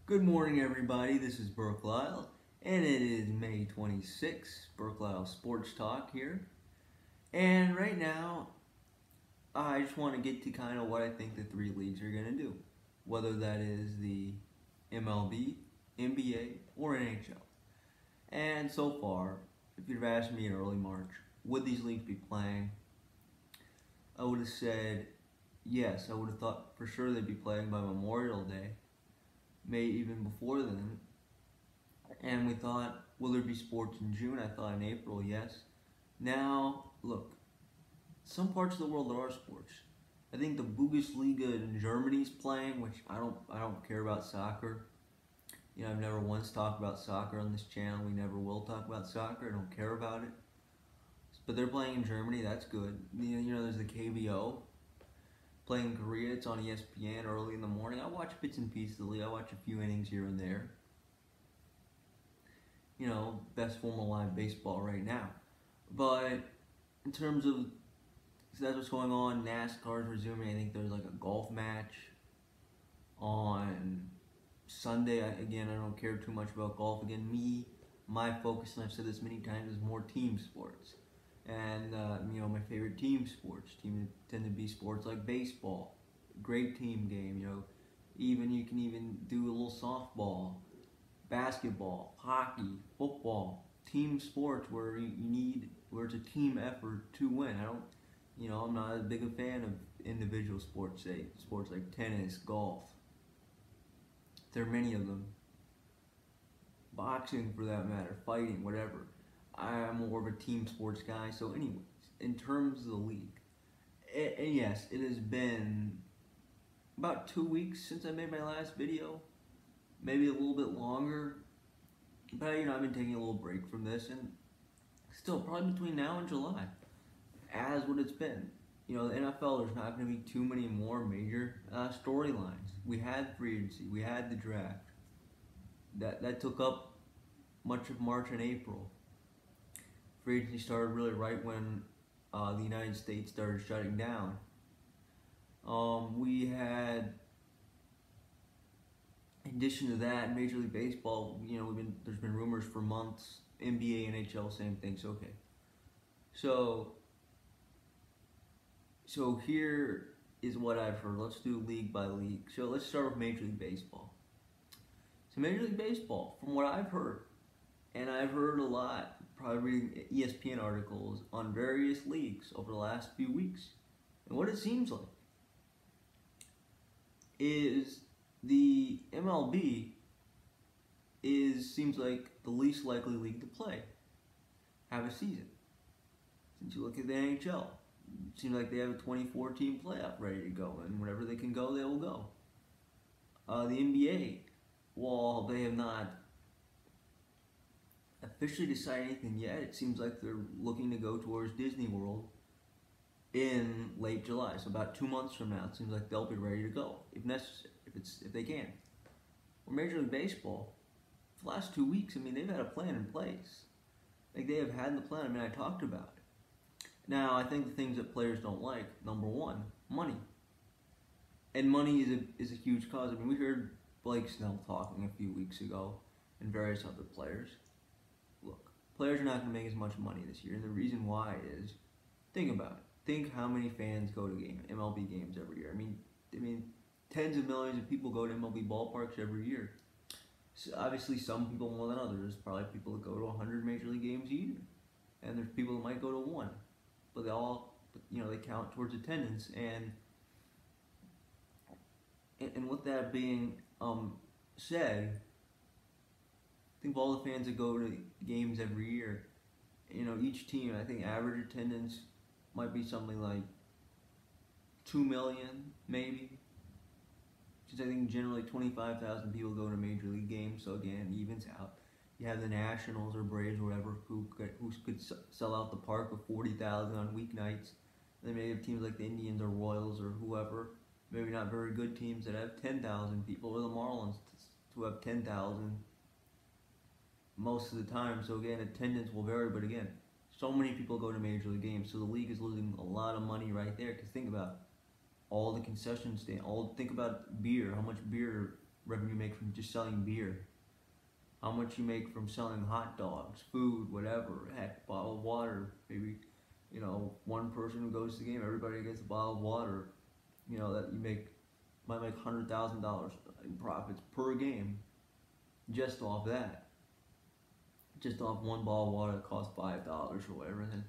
Good morning, everybody. This is Burke Lyle, and it is May 26th, Burke Lyle Sports Talk here. And right now, I just want to get to kind of what I think the three leagues are going to do, whether that is the MLB, NBA, or NHL. And so far, if you'd have asked me in early March, would these leagues be playing? I would have said yes. I would have thought for sure they'd be playing by Memorial Day, maybe even before then. And we thought, will there be sports in June? I thought in April, yes. Now, look, some parts of the world there are sports. I think the Bundesliga in Germany's playing, which I don't care about soccer. You know, I've never once talked about soccer on this channel. We never will talk about soccer. I don't care about it. But they're playing in Germany. That's good. You know, there's the KBO playing in Korea. It's on ESPN early in the morning. I watch bits and pieces of the league. I watch a few innings here and there. You know, best form of live baseball right now. But in terms of, so that's what's going on. NASCAR's resuming. I think there's like a golf match on Sunday. Again, I don't care too much about golf. Again, my focus, and I've said this many times, is more team sports. And, you know, my favorite team sports tend to be sports like baseball. Great team game, you know. You can even do a little softball, basketball, hockey, football, team sports where where it's a team effort to win. I'm not as big a fan of individual sports, sports like tennis, golf. There are many of them. Boxing, for that matter, fighting, whatever. I'm more of a team sports guy. So anyways, in terms of the league, and yes, it has been about 2 weeks since I made my last video, maybe a little bit longer, but you know, I've been taking a little break from this, and still probably between now and July, as what it's been. You know, the NFL, there's not going to be too many more major storylines. We had free agency, we had the draft. That took up much of March and April. Free agency started really right when the United States started shutting down. We had, in addition to that, Major League Baseball. You know, there's been rumors for months. NBA, NHL, same thing. So okay. So here is what I've heard. Let's do league by league. So let's start with Major League Baseball. So Major League Baseball, from what I've heard, and I've heard a lot, probably reading ESPN articles on various leagues over the last few weeks, and what it seems like is the MLB seems like the least likely league to have a season. Since you look at the NHL, it seems like they have a 24-team playoff ready to go, and whenever they can go, they will go. The NBA, while they have not officially decided anything yet, it seems like they're looking to go towards Disney World in late July. So about 2 months from now, it seems like they'll be ready to go if necessary, if they can. Or Major League Baseball, for the last 2 weeks, I mean, they've had a plan in place. Like, they have had the plan. I mean, I talked about it. Now, I think the things that players don't like, number one, money. And money is a huge cause. I mean, we heard Blake Snell talking a few weeks ago, and various other players. Look, players are not going to make as much money this year, and the reason why is, think about it. Think how many fans go to MLB games every year. I mean, tens of millions of people go to MLB ballparks every year. So obviously, some people more than others. There's probably people that go to 100 Major League games a year, and there's people that might go to 1. But they all, you know, they count towards attendance. And with that being said, I think of all the fans that go to games every year, you know, each team, I think average attendance might be something like 2 million, maybe. Since I think generally 25,000 people go to Major League games, so again, it evens out. You have the Nationals or Braves or whatever who could sell out the park with 40,000 on weeknights. Then maybe have teams like the Indians or Royals or whoever, maybe not very good teams that have 10,000 people, or the Marlins who have 10,000 most of the time. So again, attendance will vary, but again, so many people go to Major League games, so the league is losing a lot of money right there. Because think about all the concession stand. Think about beer. How much beer revenue you make from just selling beer, how much you make from selling hot dogs, food, whatever, heck, bottle of water, maybe, one person who goes to the game, everybody gets a bottle of water, that you might make $100,000 in profits per game just off that. Just off one bottle of water that costs $5 or whatever, and then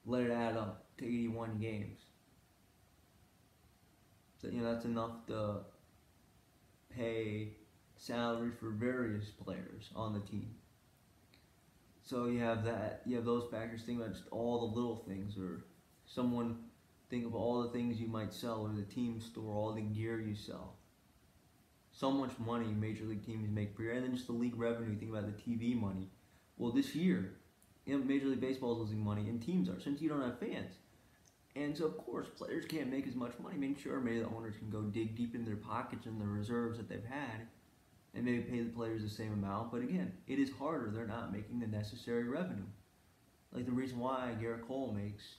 let it add up to 81 games. So, that's enough to pay salary for various players on the team. So you have that, you have those factors. Think about just all the little things, or think of all the things you might sell, or the team store, all the gear you sell. So much money major league teams make per year, and then just the league revenue. Think about the TV money. Well, this year, Major League Baseball is losing money, and teams are, since you don't have fans. And so, of course, players can't make as much money. I mean, sure, maybe the owners can go dig deep in their pockets and the reserves that they've had, and maybe pay the players the same amount. But again, it is harder. They're not making the necessary revenue. Like the reason why Garrett Cole makes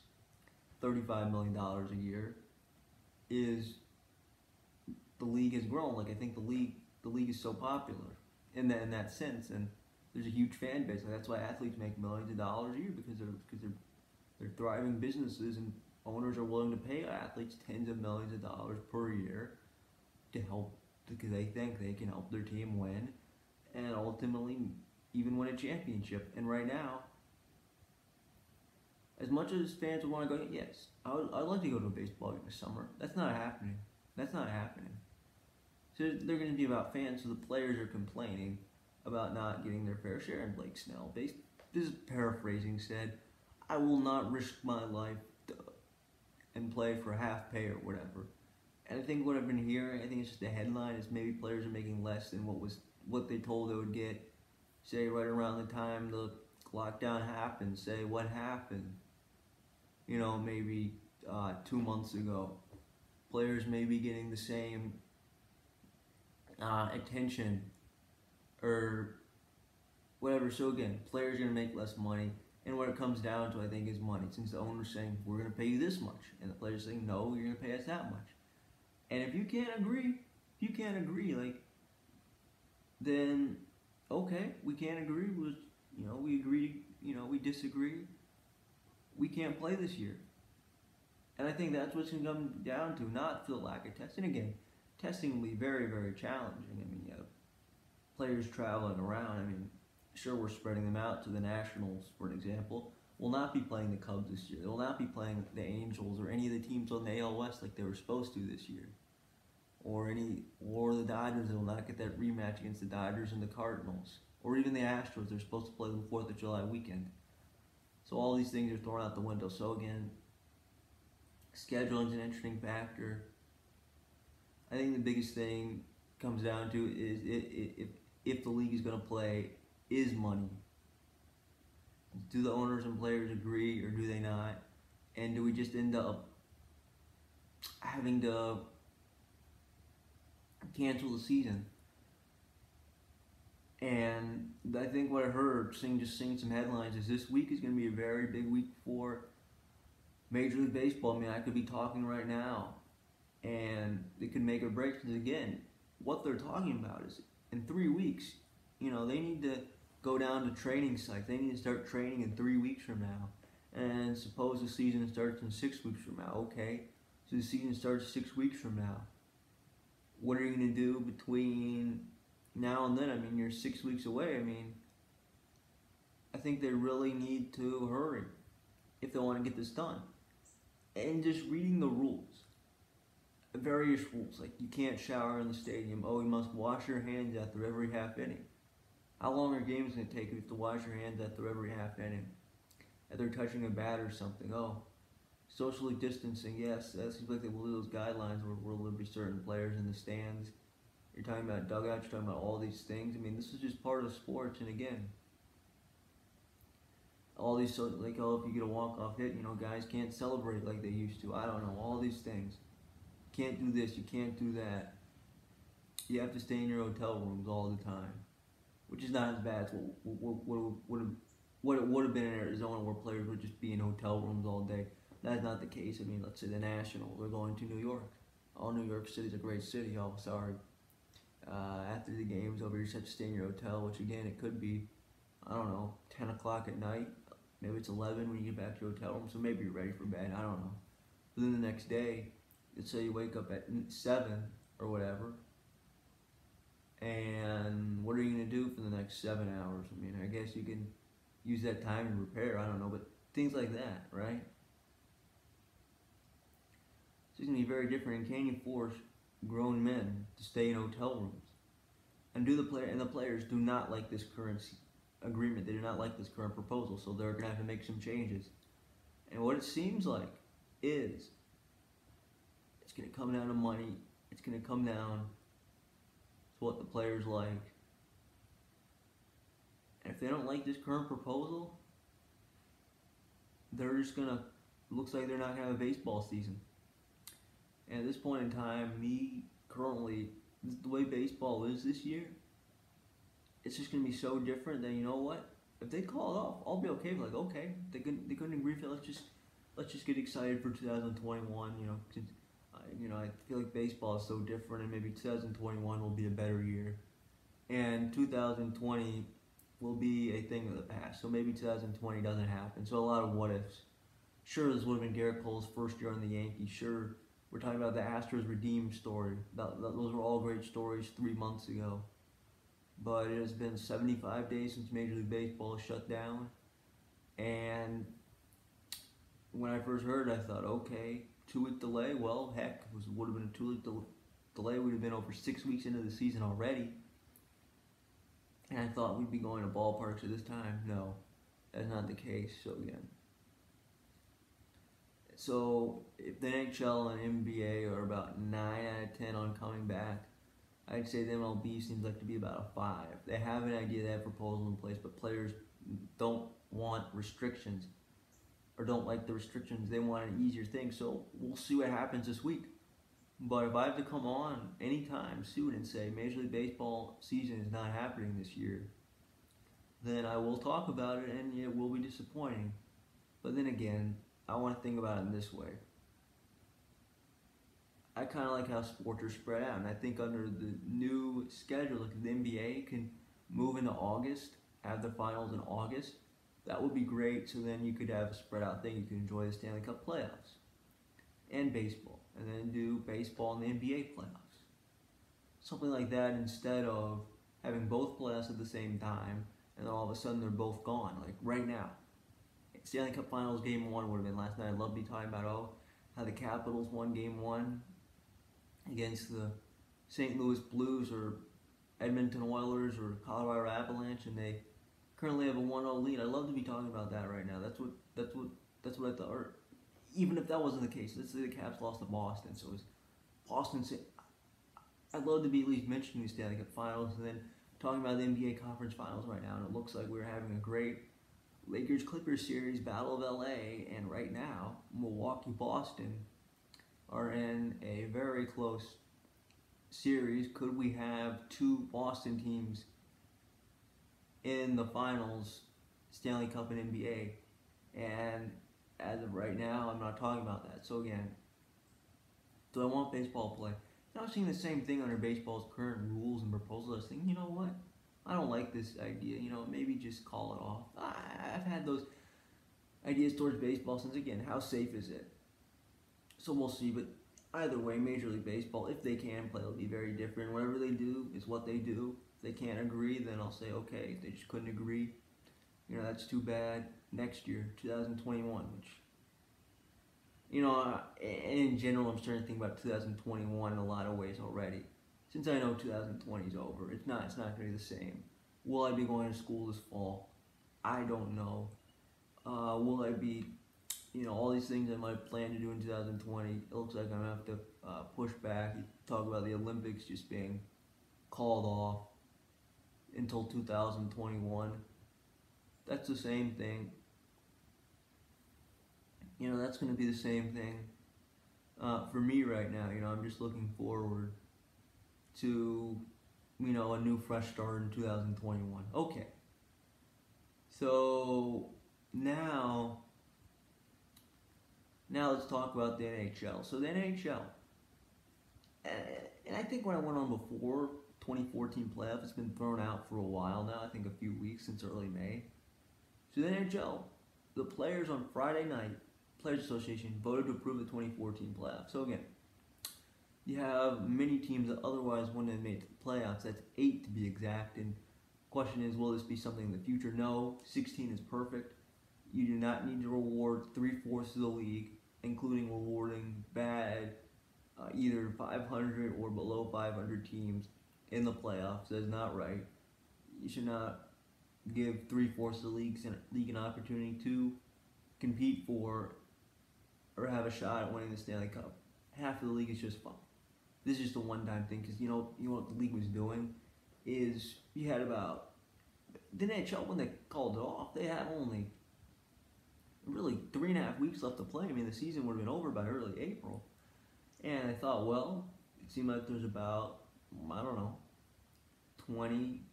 $35 million a year is the league has grown. Like, I think the league is so popular in that sense, and there's a huge fan base. Like, that's why athletes make millions of dollars a year, because they're thriving businesses, and owners are willing to pay athletes tens of millions of dollars per year to help, because they think they can help their team win and ultimately even win a championship. And right now, as much as fans would want to go, yes, I'd like to go to a baseball game this summer. That's not happening. That's not happening. So they're going to be about fans, so the players are complaining about not getting their fair share. And Blake Snell, this is paraphrasing, said, "I will not risk my life and play for half pay or whatever." And I think what I've been hearing, I think it's just a headline, is maybe players are making less than what they told they would get, say right around the time the lockdown happened. Say what happened, maybe 2 months ago. Players may be getting the same attention or whatever. So again, players are going to make less money. And what it comes down to, I think, is money. Since the owner's saying, we're going to pay you this much, and the player's saying, no, you're going to pay us that much. And if you can't agree, then, okay, we can't agree. We agree, we disagree. We can't play this year. And I think that's what's going to come down to, not for the lack of testing. Again, testing will be very, very challenging. I mean, players traveling around. I mean, sure, we're spreading them out to the Nationals, for an example. Will not be playing the Cubs this year. They will not be playing the Angels or any of the teams on the AL West like they were supposed to this year. Or the Dodgers. They will not get that rematch against the Dodgers and the Cardinals. Or even the Astros. They're supposed to play the 4th of July weekend. So all these things are thrown out the window. So again, scheduling is an interesting factor. I think the biggest thing comes down to is if the league is going to play, is money. Do the owners and players agree, or do they not? And do we just end up having to cancel the season? And I think what I heard, seeing some headlines, is this week is going to be a very big week for Major League Baseball. I mean, I could be talking right now, and it could make or break. Because again, what they're talking about is in 3 weeks, they need to go down to training sites. They need to start training in 3 weeks from now. And suppose the season starts in 6 weeks from now. Okay, so the season starts 6 weeks from now. What are you going to do between now and then? I mean, you're 6 weeks away. I mean, I think they really need to hurry if they want to get this done. And just reading the rules. Various rules, like you can't shower in the stadium. Oh, you must wash your hands after every half inning. How long are games going to take if you have to wash your hands after every half inning? If they're touching a bat or something. Oh, socially distancing, yes. That seems like they will do those guidelines where there'll be certain players in the stands. You're talking about dugouts, you're talking about all these things. I mean, this is just part of sports. And again, all these, like, oh, if you get a walk-off hit, guys can't celebrate like they used to. I don't know, all these things. Can't do this, you can't do that. You have to stay in your hotel rooms all the time, which is not as bad as what it would have been in Arizona, where players would just be in hotel rooms all day. That's not the case. I mean, let's say the Nationals are going to New York. Oh, New York City's a great city. Oh, sorry. after the game's over, you just have to stay in your hotel, which again, it could be, I don't know, 10 o'clock at night. Maybe it's 11 when you get back to your hotel room, so maybe you're ready for bed, I don't know. But then the next day, let's say you wake up at 7 or whatever, and what are you going to do for the next 7 hours? I mean, I guess you can use that time to repair, I don't know, but things like that, right? So it's going to be very different, and can you force grown men to stay in hotel rooms? And the players do not like this current agreement. They do not like this current proposal, so they're going to have to make some changes. And what it seems like is it's going to come down to money. It's going to come down to what the players like. And if they don't like this current proposal, they're just going to, looks like they're not going to have a baseball season. And at this point in time, currently, the way baseball is this year, it's just going to be so different that, you know what? If they call it off, I'll be okay. Like, okay, they couldn't agree for it. Let's just get excited for 2021. I feel like baseball is so different, and maybe 2021 will be a better year, and 2020 will be a thing of the past. So maybe 2020 doesn't happen. So a lot of what ifs. Sure, this would have been Garrett Cole's first year on the Yankees. Sure, we're talking about the Astros redeem story. Those were all great stories 3 months ago. But it has been 75 days since Major League Baseball shut down. And when I first heard it, I thought, okay, 2-week delay. Well, heck, would have been a 2-week delay. Would have been over 6 weeks into the season already. And I thought we'd be going to ballparks at this time. No, that's not the case. So if the NHL and NBA are about 9 out of 10 on coming back, I'd say the MLB seems like to be about a 5. They have an idea, they have a proposal in place, but players don't want restrictions or don't like the restrictions. They want an easier thing. So we'll see what happens this week. But if I have to come on anytime soon and say Major League Baseball season is not happening this year, then I will talk about it, and it will be disappointing. But then again, I want to think about it in this way. I kind of like how sports are spread out, and I think under the new schedule, like the NBA can move into August, have the finals in August. That would be great, so then you could have a spread out thing. You could enjoy the Stanley Cup playoffs and baseball, and then do baseball and the NBA playoffs. Something like that, instead of having both playoffs at the same time, and then all of a sudden they're both gone, like right now. Stanley Cup Finals Game 1 would have been last night. I'd love to be talking about how the Capitals won Game 1 against the St. Louis Blues or Edmonton Oilers or Colorado Avalanche, and they currently have a 1-0 lead. I'd love to be talking about that right now. That's what I thought. Or even if that wasn't the case, let's say the Caps lost to Boston, so it's Boston. I'd love to be at least mentioning the Stanley Cup Finals, and then talking about the NBA Conference Finals right now. And it looks like we're having a great Lakers-Clippers series, Battle of LA, and right now, Milwaukee-Boston are in a very close series. Could we have 2 Boston teams in the finals, Stanley Cup and NBA? And as of right now, I'm not talking about that. So again, do I want baseball to play? I was seeing the same thing under baseball's current rules and proposals. I was thinking, you know what? I don't like this idea, maybe just call it off. I've had those ideas towards baseball since, again, how safe is it? So we'll see, but either way, Major League Baseball, if they can play, it'll be very different. Whatever they do is what they do. If they can't agree, then I'll say, okay, if they just couldn't agree, that's too bad. Next year, 2021, which, in general, I'm starting to think about 2021 in a lot of ways already. Since I know 2020 is over, it's not going to be the same. Will I be going to school this fall? I don't know. Will I be, all these things I might plan to do in 2020, it looks like I'm going to have to push back. You talk about the Olympics just being called off until 2021. That's the same thing. That's going to be the same thing for me right now. I'm just looking forward to, a new fresh start in 2021. Okay. So now let's talk about the NHL. So the NHL, and I think when I went on before 2014 playoff has been thrown out for a while now, I think a few weeks since early May. So the NHL, the players on Friday night, Players Association voted to approve the 2014 playoff. So again, you have many teams that otherwise wouldn't have made it to the playoffs. That's 8 to be exact. And the question is, will this be something in the future? No, 16 is perfect. You do not need to reward 3/4 of the league, including rewarding bad, either 500 or below 500 teams in the playoffs. That is not right. You should not give 3/4 of the league an opportunity to compete for or have a shot at winning the Stanley Cup. Half of the league is just fun. This is just a one-time thing because you know what the league was doing is you had about the NHL when they called it off. They had only really 3.5 weeks left to play. I mean, the season would have been over by early April. And I thought, well, it seemed like there's about, I don't know, 20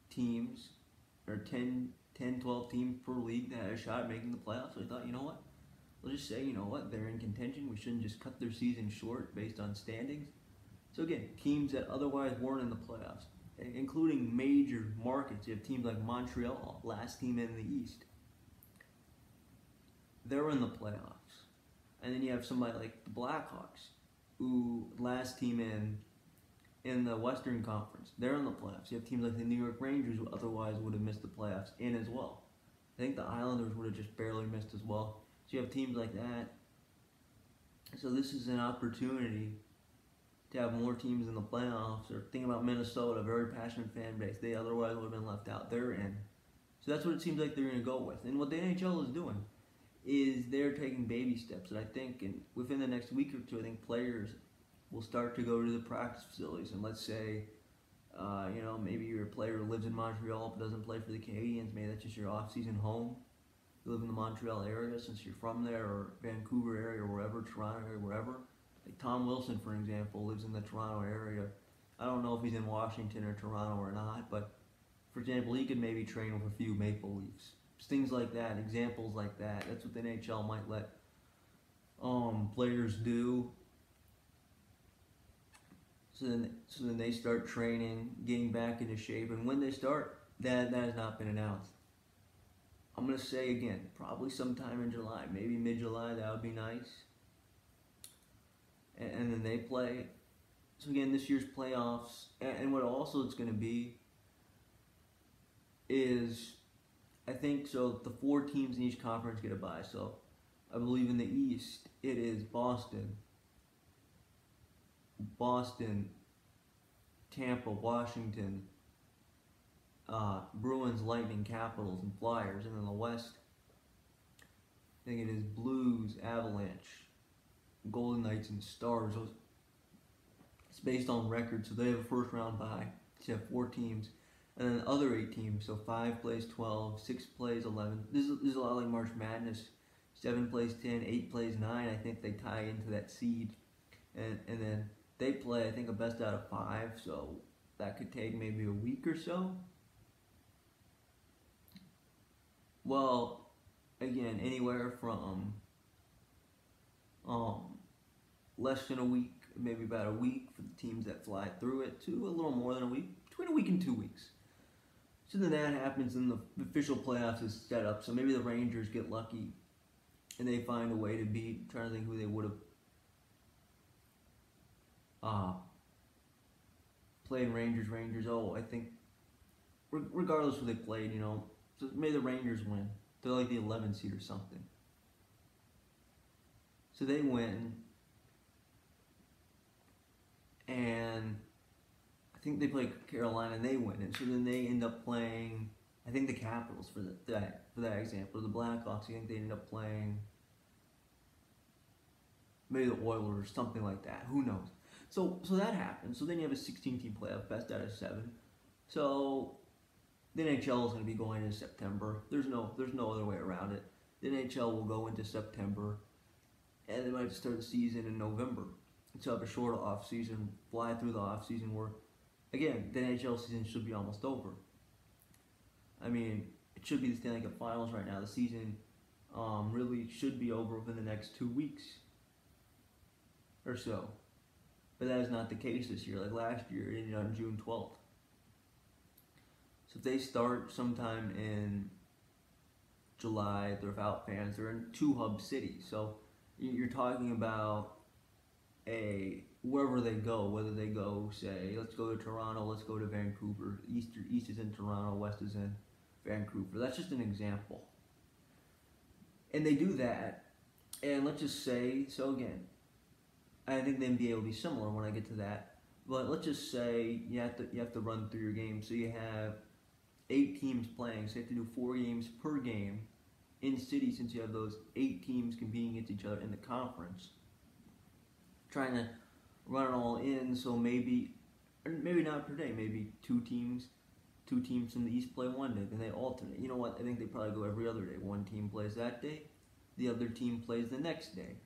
teams or 10, 12 teams per league that had a shot at making the playoffs. So I thought, you know what? Let's just say, you know what? They're in contention. We shouldn't just cut their season short based on standings. So again, teams that otherwise weren't in the playoffs, including major markets. You have teams like Montreal, last team in the East. They're in the playoffs. And then you have somebody like the Blackhawks, who last team in the Western Conference. They're in the playoffs. You have teams like the New York Rangers, who otherwise would have missed the playoffs in as well. I think the Islanders would have just barely missed as well. So you have teams like that. So this is an opportunity to have more teams in the playoffs. Or think about Minnesota, a very passionate fan base. They otherwise would have been left out. They're in. So that's what it seems like they're going to go with. And what the NHL is doing is they're taking baby steps. And I think within the next week or two, I think players will start to go to the practice facilities. And let's say, maybe your player lives in Montreal but doesn't play for the Canadiens. Maybe that's just your off-season home. You live in the Montreal area since you're from there, or Vancouver area, or wherever, Toronto area, wherever. Like Tom Wilson, for example, lives in the Toronto area. I don't know if he's in Washington or Toronto or not, but for example, he could maybe train with a few Maple Leafs. Things like that, examples like that. That's what the NHL might let players do. So then they start training, getting back into shape, and when they start, that has not been announced. I'm going to say again, probably sometime in July, maybe mid-July, that would be nice. And then they play. So again, this year's playoffs, and what also it's going to be is, I think, so the 4 teams in each conference get a bye. So I believe in the East, it is Boston, Tampa, Washington, Bruins, Lightning, Capitals, and Flyers. And then the West, I think it is Blues, Avalanche, Golden Knights, and Stars. It's based on record, so they have a first round bye. So you have 4 teams. And then the other 8 teams, so 5 plays 12, 6 plays 11. This is a lot like March Madness. 7 plays 10, 8 plays 9. I think they tie into that seed. And then they play, I think, a best out of 5. So that could take maybe a week or so. Well, again, anywhere from less than a week, maybe about a week for the teams that fly through it, to a little more than a week, between a week and 2 weeks. So then that happens and the official playoffs is set up. So maybe the Rangers get lucky and they find a way to beat, I'm trying to think who they would have played. Rangers. Oh, I think regardless who they played, so maybe the Rangers win. They're like the 11th seed or something. So they win, and I think they play Carolina and they win, and so then they end up playing, I think, the Capitals for that example. The Blackhawks, I think they end up playing maybe the Oilers, something like that. Who knows? So that happens. So then you have a 16-team playoff, best out of 7. So the NHL is going to be going into September. There's no other way around it. The NHL will go into September, and they might start the season in November. So have a short off season, fly through the off season where, again, the NHL season should be almost over. I mean, it should be the Stanley Cup Finals right now. The season really should be over within the next 2 weeks or so. But that is not the case this year. Like last year, it ended on June 12th. So if they start sometime in July, they're without fans. They're in two hub cities. So you're talking about wherever they go, whether they go, say, let's go to Toronto, let's go to Vancouver. East is in Toronto, West is in Vancouver. That's just an example. And they do that, and let's just say, so again, I think the NBA will be similar when I get to that. But let's just say you have to run through your game. So you have 8 teams playing, so you have to do 4 games per game in city, since you have those 8 teams competing against each other in the conference. Trying to run it all in, so maybe not per day, maybe two teams from the East play one day, then they alternate. You know what? I think they probably go every other day. One team plays that day, the other team plays the next day.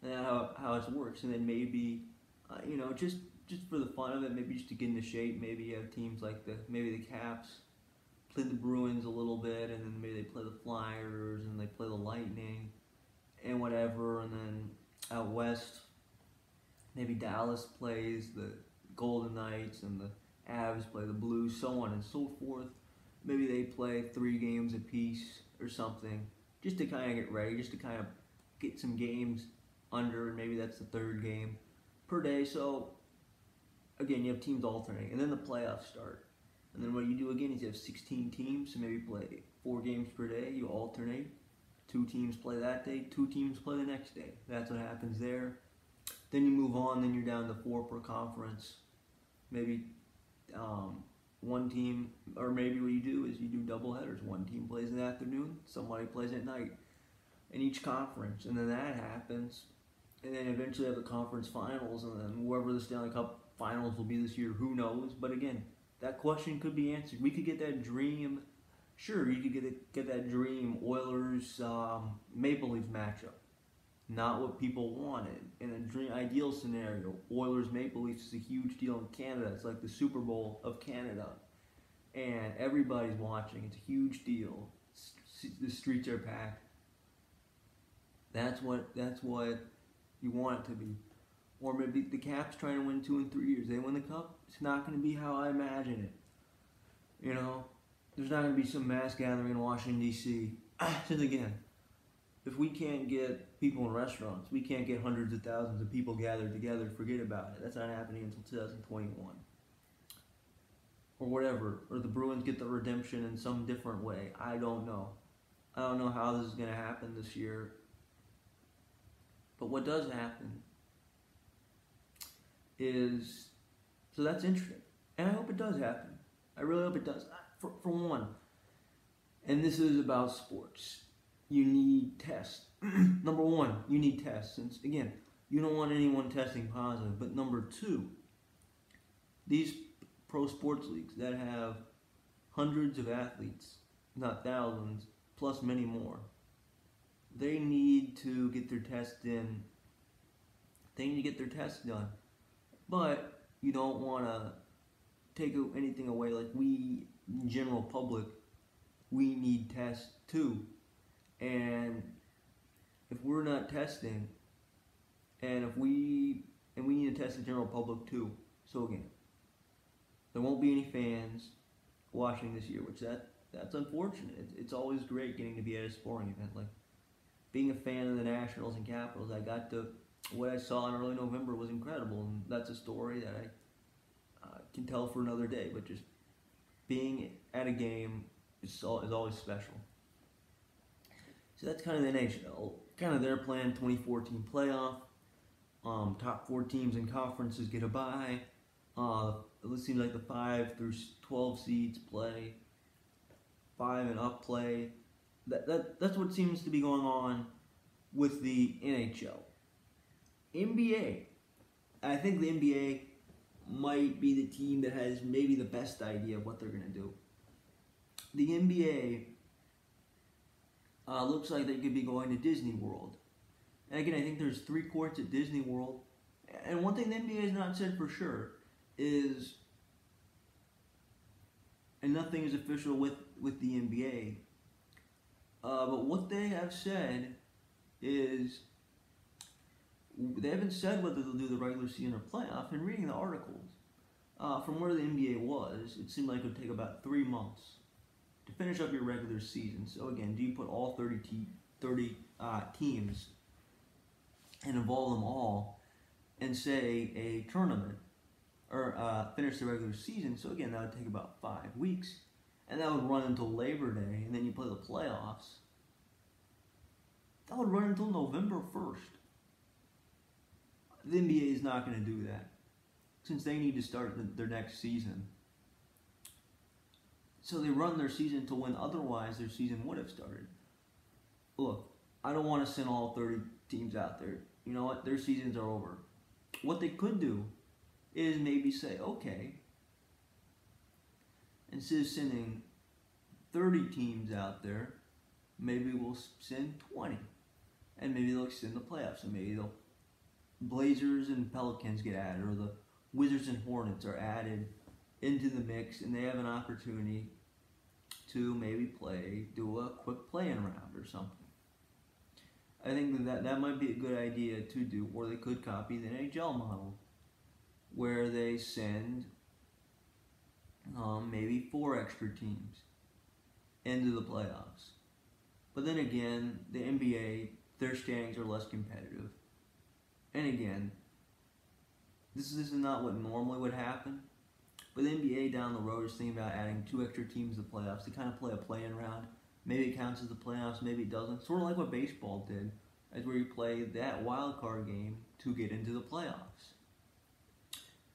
And that's how it works. And then maybe, just for the fun of it, maybe just to get into shape, maybe you have teams like maybe the Caps play the Bruins a little bit, and then maybe they play the Flyers, and they play the Lightning, and whatever, and then out west, maybe Dallas plays the Golden Knights and the Avs play the Blues, so on and so forth. Maybe they play 3 games apiece or something, just to kind of get ready, just to kind of get some games under, and maybe that's the 3rd game per day. So again, you have teams alternating, and then the playoffs start. And then what you do again is you have 16 teams, so maybe play 4 games per day, you alternate. 2 teams play that day, 2 teams play the next day. That's what happens there. Then you move on, then you're down to 4 per conference. Maybe one team, or maybe what you do is you do double headers. One team plays in the afternoon, somebody plays at night in each conference. And then that happens. And then eventually have the conference finals, and then whoever the Stanley Cup finals will be this year, who knows? But again, that question could be answered. We could get that dream. Sure, you could get that dream Oilers Maple Leafs matchup. Not what people wanted. In a dream ideal scenario, Oilers Maple Leafs is a huge deal in Canada. It's like the Super Bowl of Canada, and everybody's watching. It's a huge deal. The streets are packed. That's what you want it to be. Or maybe the Caps trying to win 2 and 3 years. They win the Cup. It's not going to be how I imagine it. There's not going to be some mass gathering in Washington, D.C. Since again, if we can't get people in restaurants, we can't get hundreds of thousands of people gathered together, forget about it. That's not happening until 2021. Or whatever. Or the Bruins get the redemption in some different way. I don't know. I don't know how this is going to happen this year. But what does happen is, so that's interesting. And I hope it does happen. I really hope it does. For one, and this is about sports, you need tests. Number 1, you need tests. Since, again, you don't want anyone testing positive. But number 2, these pro sports leagues that have hundreds of athletes, not thousands, plus many more, they need to get their tests in. They need to get their tests done. But you don't want to take anything away. Like we, general public, we need tests too. And if we're not testing, and we need to test the general public too. So again, there won't be any fans watching this year, which that's unfortunate. It's always great getting to be at a sporting event. Like being a fan of the Nationals and Capitals, what I saw in early November was incredible, and that's a story that I can tell for another day. But just being at a game is always special. So that's kind of the NHL. Kind of their plan, 2014 playoff. Top 4 teams in conferences get a bye. It seems like the 5 through 12 seeds play. 5 and up play. That's what seems to be going on with the NHL. NBA. I think the NBA might be the team that has maybe the best idea of what they're going to do. The NBA looks like they could be going to Disney World. And again, I think there's 3 courts at Disney World. And one thing the NBA has not said for sure is, and nothing is official with the NBA, but what they have said is they haven't said whether they'll do the regular season or playoff. And reading the articles, from where the NBA was, it seemed like it would take about 3 months to finish up your regular season. So again, do you put all 30 teams and involve them all in, say, a tournament, or finish the regular season? So again, that would take about 5 weeks, and that would run until Labor Day, and then you play the playoffs. That would run until November 1st. The NBA is not going to do that, since they need to start their next season. So they run their season until when otherwise their season would have started. Look, I don't want to send all 30 teams out there. You know what? Their seasons are over. What they could do is maybe say, okay, instead of sending 30 teams out there, maybe we'll send 20. And maybe they'll extend the playoffs. And maybe the Blazers and Pelicans get added, or the Wizards and Hornets are added into the mix, and they have an opportunity to maybe do a quick play-in round or something. I think that might be a good idea to do, or they could copy the NHL model, where they send maybe 4 extra teams into the playoffs. But then again, the NBA, their standings are less competitive. And again, this is not what normally would happen. But the NBA down the road is thinking about adding 2 extra teams to the playoffs to kind of play a play-in round. Maybe it counts as the playoffs, maybe it doesn't. Sort of like what baseball did, as where you play that wild card game to get into the playoffs.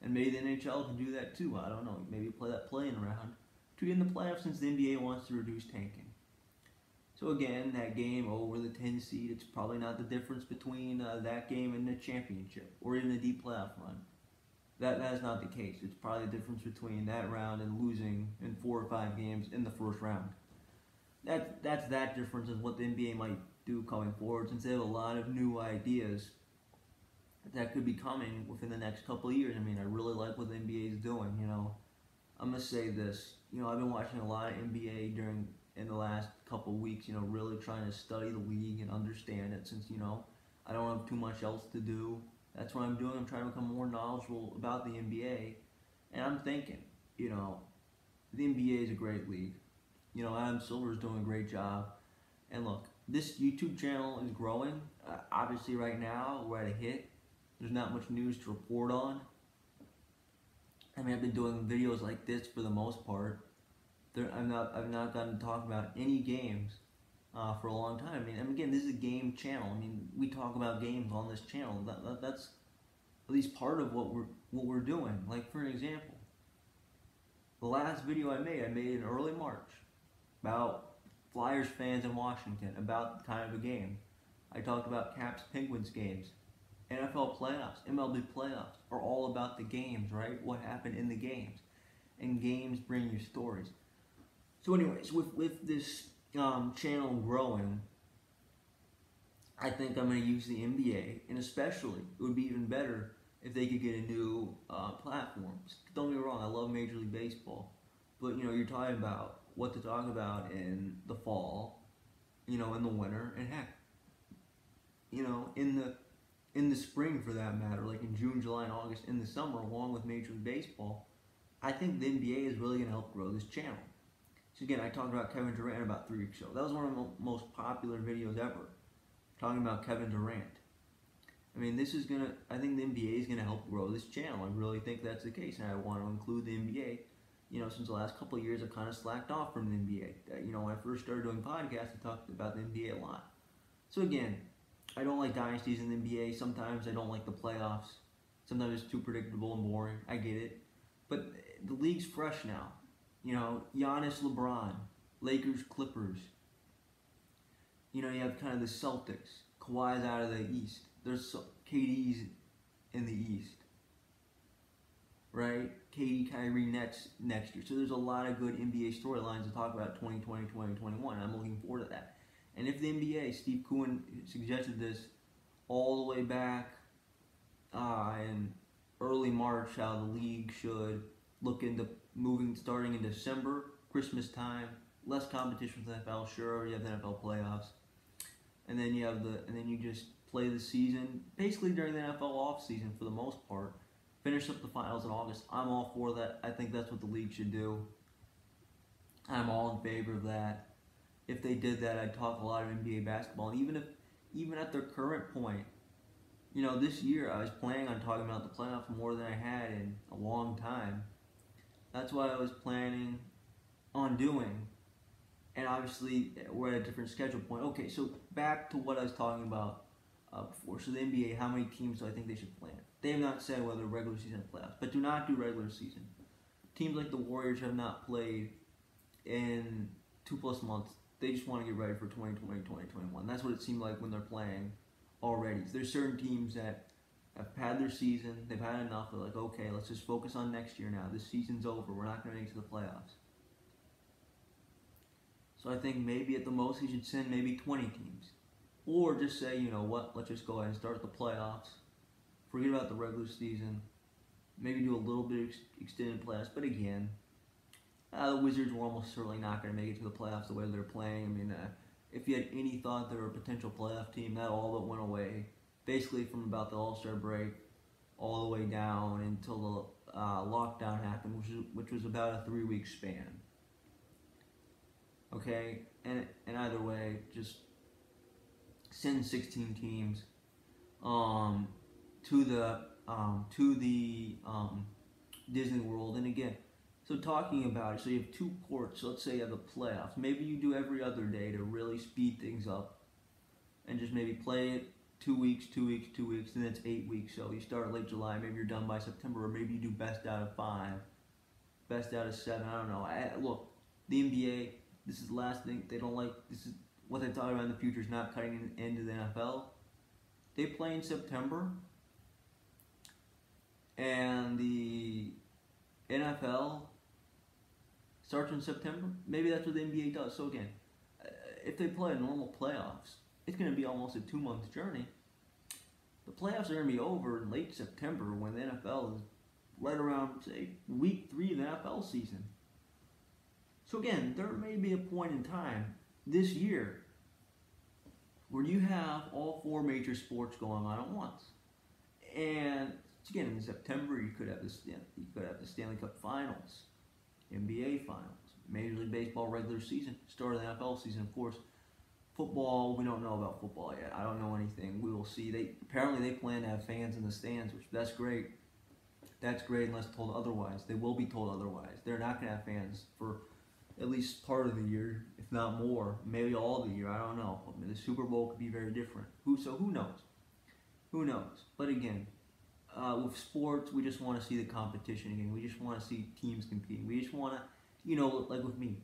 And maybe the NHL can do that too. I don't know. Maybe play that play-in round to get in the playoffs, since the NBA wants to reduce tanking. So again, that game over the 10 seed, it's probably not the difference between that game and the championship, or even a deep playoff run. That is not the case. It's probably the difference between that round and losing in 4 or 5 games in the first round. That's that difference in what the NBA might do coming forward, since they have a lot of new ideas that could be coming within the next couple of years. I mean, I really like what the NBA is doing. You know, I'm gonna say this. You know, I've been watching a lot of NBA in the last couple of weeks. You know, really trying to study the league and understand it, since I don't have too much else to do. That's what I'm doing. I'm trying to become more knowledgeable about the NBA, and I'm thinking, the NBA is a great league. Adam Silver is doing a great job. And look, this YouTube channel is growing. Obviously, right now we're at a hit. There's not much news to report on. I mean, I've been doing videos like this for the most part. I've not gotten to talk about any games for a long time. I mean, again, this is a game channel. I mean, we talk about games on this channel. That's at least part of what we're doing. Like, for example, the last video I made in early March about Flyers fans in Washington, about kind of a game. I talked about Caps Penguins games. NFL playoffs, MLB playoffs are all about the games, right? What happened in the games. And games bring you stories. So anyways, with this channel growing, I think I'm going to use the NBA, and especially, it would be even better if they could get a new platform. Don't get me wrong, I love Major League Baseball, but you're talking about what to talk about in the fall, in the winter, and heck, in the spring for that matter, like in June, July, and August, in the summer, along with Major League Baseball. I think the NBA is really going to help grow this channel. So again, I talked about Kevin Durant about 3 weeks ago. That was one of the most popular videos ever, talking about Kevin Durant. I mean, I think the NBA is going to help grow this channel. I really think that's the case, and I want to include the NBA. Since the last couple of years, I've kind of slacked off from the NBA. When I first started doing podcasts, I talked about the NBA a lot. So again, I don't like dynasties in the NBA. Sometimes I don't like the playoffs. Sometimes it's too predictable and boring. I get it. But the league's fresh now. Giannis, LeBron, Lakers, Clippers. You have kind of the Celtics. Kawhi's out of the East. There's KD's in the East. Right? KD, Kyrie, Nets next year. So there's a lot of good NBA storylines to talk about 2020, 2021. I'm looking forward to that. And if the NBA, Steve Cohen suggested this all the way back in early March, how the league should look into starting in December, Christmas time, less competition with the NFL. Sure, you have the NFL playoffs, and then you just play the season basically during the NFL offseason for the most part. Finish up the finals in August. I'm all for that. I think that's what the league should do. I'm all in favor of that. If they did that, I'd talk a lot of NBA basketball. And even at their current point, this year I was planning on talking about the playoffs more than I had in a long time. That's what I was planning on doing. And obviously, we're at a different schedule point. Okay, so back to what I was talking about before. So the NBA, how many teams do I think they should play in? They have not said whether regular season or playoffs, but do not do regular season. Teams like the Warriors have not played in 2+ months. They just want to get ready for 2020, 2021. That's what it seemed like when they're playing already. So there's certain teams that have had their season, they've had enough, they're like, okay, let's just focus on next year now. This season's over, we're not going to make it to the playoffs. So I think maybe at the most he should send maybe 20 teams. Or just say, you know what, let's just go ahead and start the playoffs. Forget about the regular season. Maybe do a little bit of extended playoffs. But again, the Wizards were almost certainly not going to make it to the playoffs the way they're playing. I mean, if you had any thought they were a potential playoff team, that all but went away. Basically from about the All-Star break all the way down until the lockdown happened, which was about a 3-week span. Okay, and either way, just send 16 teams to the Disney World. And again, so talking about it, so you have 2 courts. So let's say you have the playoffs. Maybe you do every other day to really speed things up, and just maybe play it 2 weeks, 2 weeks, 2 weeks, and then it's 8 weeks. So you start late July. Maybe you're done by September, or maybe you do best out of 5, best out of 7. I don't know. Look, the NBA. This is the last thing they don't like. This is what they thought about in the future, is not cutting into the NFL. They play in September, and the NFL starts in September. Maybe that's what the NBA does. So again, if they play normal playoffs, it's going to be almost a 2-month journey. The playoffs are going to be over in late September, when the NFL is right around, say, week 3 of the NFL season. So again, there may be a point in time this year where you have all 4 major sports going on at once. And again, in September, you could have the Stanley Cup Finals, NBA Finals, Major League Baseball regular season, start of the NFL season, of course. Football, we don't know about football yet. I don't know anything. We will see. Apparently they plan to have fans in the stands, which that's great. That's great unless told otherwise. They will be told otherwise. They're not going to have fans for at least part of the year, if not more, maybe all the year. I don't know. I mean, the Super Bowl could be very different. Who knows? Who knows? But again, with sports, we just want to see the competition again. We just want to see teams competing. We just want to, like with me,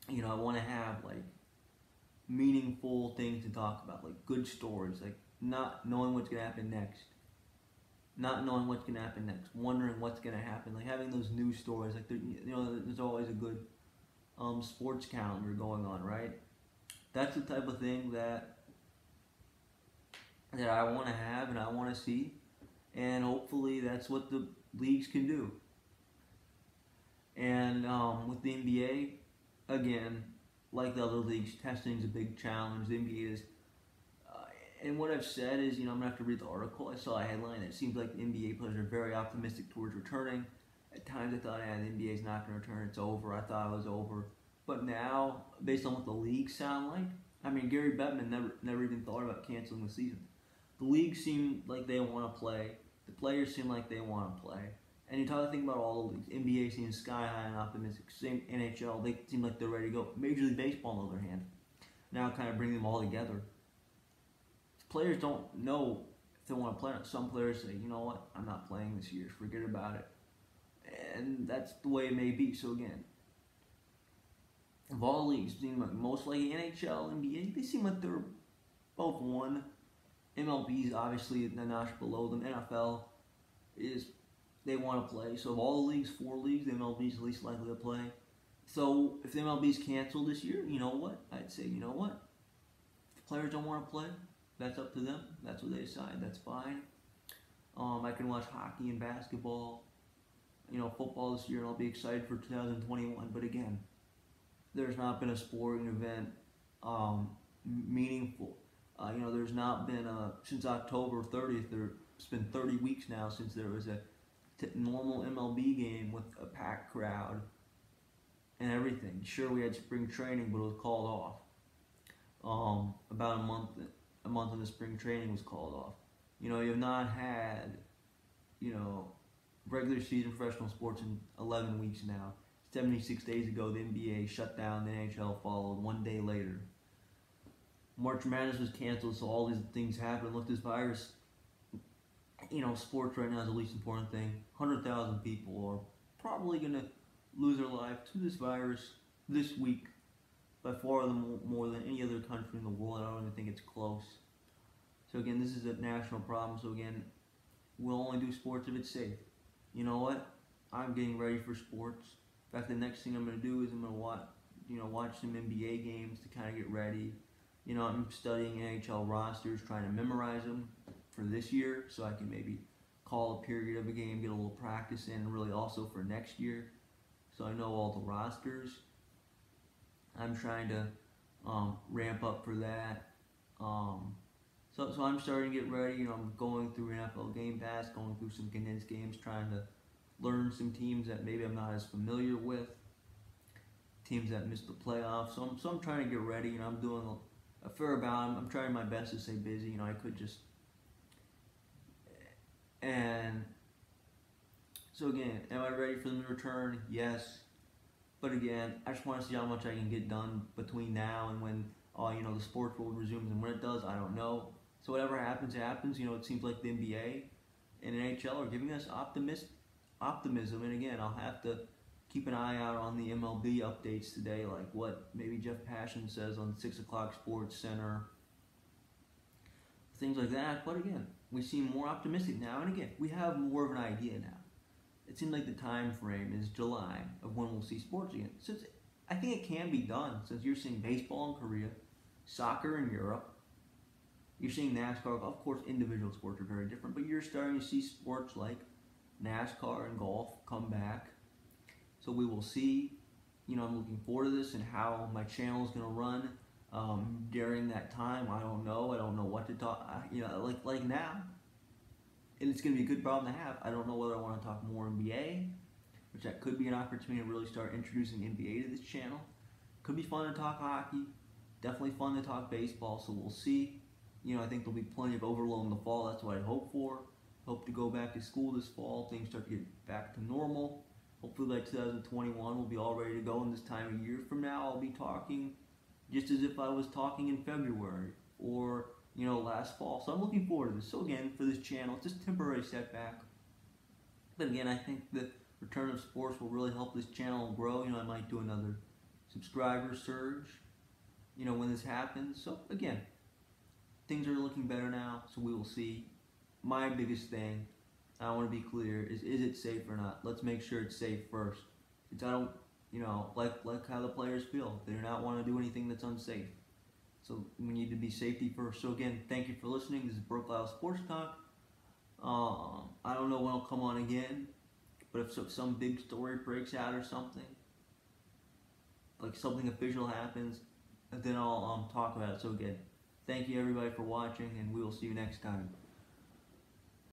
I want to have like meaningful things to talk about, like good stories, like not knowing what's going to happen next. Wondering what's going to happen, like having those news stories, like there's always a good sports calendar going on, right? That's the type of thing that I want to have and I want to see, and hopefully that's what the leagues can do. And with the NBA, again, like the other leagues, testing is a big challenge. The NBA is. And what I've said is, I'm going to have to read the article. I saw a headline that it seems like the NBA players are very optimistic towards returning. At times I thought, the NBA is not going to return. It's over. I thought it was over. But now, based on what the leagues sound like, Gary Bettman never even thought about canceling the season. The leagues seem like they want to play. The players seem like they want to play. And you talk to think about all the leagues. NBA seems sky high and optimistic. Same NHL, they seem like they're ready to go. Major League Baseball, on the other hand, now kind of bring them all together. Players don't know if they want to play. Some players say, you know what, I'm not playing this year, forget about it. And that's the way it may be. So again, of all leagues, most like NHL, NBA, they seem like they're both one. MLB is obviously the notch below them. NFL is, they want to play. So of all the leagues, 4 leagues, the MLB is the least likely to play. So if the MLB is canceled this year, you know what, I'd say, if the players don't want to play, that's up to them. That's what they decide. That's fine. I can watch hockey and basketball, football this year, and I'll be excited for 2021. But again, there's not been a sporting event meaningful There's not been since October 30th. It's been 30 weeks now since there was a normal MLB game with a packed crowd and everything. Sure, we had spring training, but it was called off. About a month of the spring training was called off. You have not had, regular season professional sports in 11 weeks now. 76 days ago, the NBA shut down. The NHL followed 1 day later. March Madness was canceled, so all these things happened. Look, this virus, sports right now is the least important thing. 100,000 people are probably going to lose their life to this virus this week. By far more than any other country in the world. I don't even think it's close. So again, this is a national problem. So again, we'll only do sports if it's safe. You know what? I'm getting ready for sports. In fact, the next thing I'm going to do is I'm going to watch some NBA games to kind of get ready. I'm studying NHL rosters, trying to memorize them for this year so I can maybe call a period of a game, get a little practice in, and really also for next year. So I know all the rosters. I'm trying to ramp up for that. So I'm starting to get ready. I'm going through NFL Game Pass, going through some condensed games, trying to learn some teams that maybe I'm not as familiar with, teams that missed the playoffs. So I'm trying to get ready. I'm doing a fair amount. I'm trying my best to stay busy. I could just and so again, am I ready for them to return? Yes. But again, I just want to see how much I can get done between now and when the sports world resumes. And when it does, I don't know. So whatever happens, happens. It seems like the NBA and NHL are giving us optimism. And again, I'll have to keep an eye out on the MLB updates today, like what maybe Jeff Passan says on 6 o'clock Sports Center, things like that. But again, we seem more optimistic now. And again, we have more of an idea now. It seems like the time frame is July of when we'll see sports again. Since I think it can be done, since you're seeing baseball in Korea, soccer in Europe, you're seeing NASCAR. Of course, individual sports are very different, but you're starting to see sports like NASCAR and golf come back. So we will see. I'm looking forward to this and how my channel is going to run during that time. I don't know. I don't know what to talk. Like now. And it's going to be a good problem to have. I don't know whether I want to talk more NBA, which that could be an opportunity to really start introducing NBA to this channel. Could be fun to talk hockey. Definitely fun to talk baseball, so we'll see. I think there'll be plenty of overload in the fall. That's what I hope for. Hope to go back to school this fall. Things start to get back to normal. Hopefully by 2021 we'll be all ready to go. And this time a year from now I'll be talking just as if I was talking in February or last fall. So I'm looking forward to this. So again, for this channel, it's just a temporary setback. But again, I think the return of sports will really help this channel grow. I might do another subscriber surge, when this happens. So again, things are looking better now. So we will see. My biggest thing, I want to be clear, is it safe or not? Let's make sure it's safe first. I don't, like how the players feel. They do not want to do anything that's unsafe. So we need to be safety first. So again, thank you for listening. This is Brooke Lyle Sports Talk. I don't know when I'll come on again, but if some big story breaks out or something, like something official happens, then I'll talk about it. So again, thank you everybody for watching, and we will see you next time.